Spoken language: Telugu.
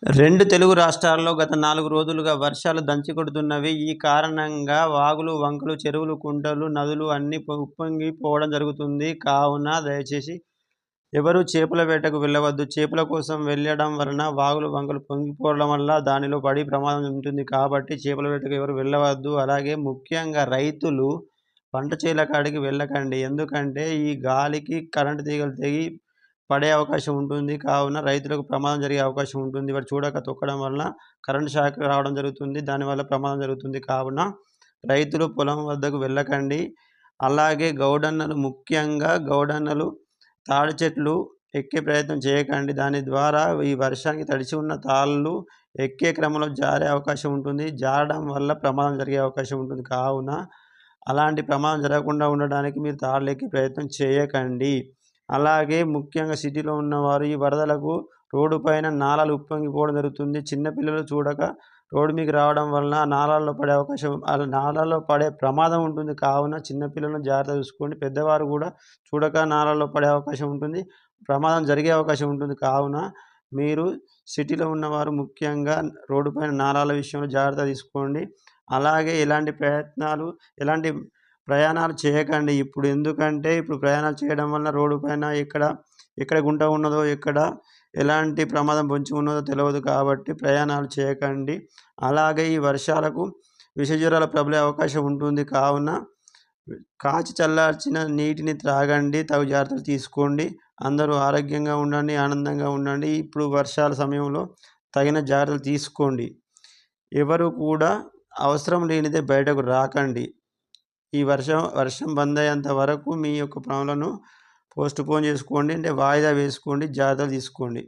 రెండు తెలుగు రాష్ట్రాల్లో గత 4 రోజులుగా వర్షాలు దంచికొడుతున్నవి. ఈ కారణంగా వాగులు, వంకలు, చెరువులు, కుంటలు, నదులు అన్నీ ఉప్పొంగిపోవడం జరుగుతుంది. కావున దయచేసి ఎవరూ చేపల వేటకు వెళ్ళవద్దు. చేపల కోసం వెళ్ళడం వలన వాగులు, వంకలు పొంగిపోవడం వల్ల దానిలో పడి ప్రమాదం ఉంటుంది. కాబట్టి చేపల వేటకు ఎవరు వెళ్ళవద్దు. అలాగే ముఖ్యంగా రైతులు పంట చేల కాడికి వెళ్ళకండి. ఎందుకంటే ఈ గాలికి కరెంటు తీగలు తెగి పడే అవకాశం ఉంటుంది. కావున రైతులకు ప్రమాదం జరిగే అవకాశం ఉంటుంది. వారు చూడక తొక్కడం వలన కరెంట్ షాక్ రావడం జరుగుతుంది. దానివల్ల ప్రమాదం జరుగుతుంది. కావున రైతులు పొలం వద్దకు వెళ్ళకండి. అలాగే ముఖ్యంగా గౌడన్నలు తాడి చెట్లు ఎక్కే ప్రయత్నం చేయకండి. దాని ద్వారా ఈ వర్షానికి తడిసి ఉన్న తాళ్ళు ఎక్కే క్రమంలో జారే అవకాశం ఉంటుంది. జారడం వల్ల ప్రమాదం జరిగే అవకాశం ఉంటుంది. కావున అలాంటి ప్రమాదం జరగకుండా ఉండడానికి మీరు తాళ్ళు ఎక్కే ప్రయత్నం చేయకండి. అలాగే ముఖ్యంగా సిటీలో ఉన్నవారు ఈ వరదలకు రోడ్డు పైన నాలాలు ఉప్పొంగిపోవడం జరుగుతుంది. చిన్నపిల్లలు చూడక రోడ్డు మీదకి రావడం వలన నాలాల్లో పడే అవకాశం నాలాల్లో పడే ప్రమాదం ఉంటుంది. కావున చిన్నపిల్లలను జాగ్రత్తగా చూసుకోండి. పెద్దవారు కూడా చూడక నాలాల్లో పడే అవకాశం ఉంటుంది. ప్రమాదం జరిగే అవకాశం ఉంటుంది. కావున మీరు సిటీలో ఉన్నవారు ముఖ్యంగా రోడ్డు పైన నాలాల విషయంలో జాగ్రత్త తీసుకోండి. అలాగే ఎలాంటి ప్రయాణాలు చేయకండి. ఇప్పుడు ప్రయాణాలు చేయడం వల్ల రోడ్డు పైన ఎక్కడ గుంట ఉన్నదో, ఎక్కడ ఎలాంటి ప్రమాదం పొంచి ఉన్నదో తెలియదు. కాబట్టి ప్రయాణాలు చేయకండి. అలాగే ఈ వర్షాలకు విషజ్వరాలు ప్రబలే అవకాశం ఉంటుంది. కావున కాచి చల్లార్చిన నీటిని త్రాగండి. తగు జాగ్రత్తలు తీసుకోండి. అందరూ ఆరోగ్యంగా ఉండండి, ఆనందంగా ఉండండి. ఇప్పుడు వర్షాల సమయంలో తగిన జాగ్రత్తలు తీసుకోండి. ఎవరు కూడా అవసరం లేనిదే బయటకు రాకండి. ఈ వర్షం బంద్ అయ్యేంత వరకు మీ యొక్క పనులను పోస్ట్‌పోన్ చేసుకోండి. వాయిదా వేసుకోండి. జాగ్రత్తలు తీసుకోండి.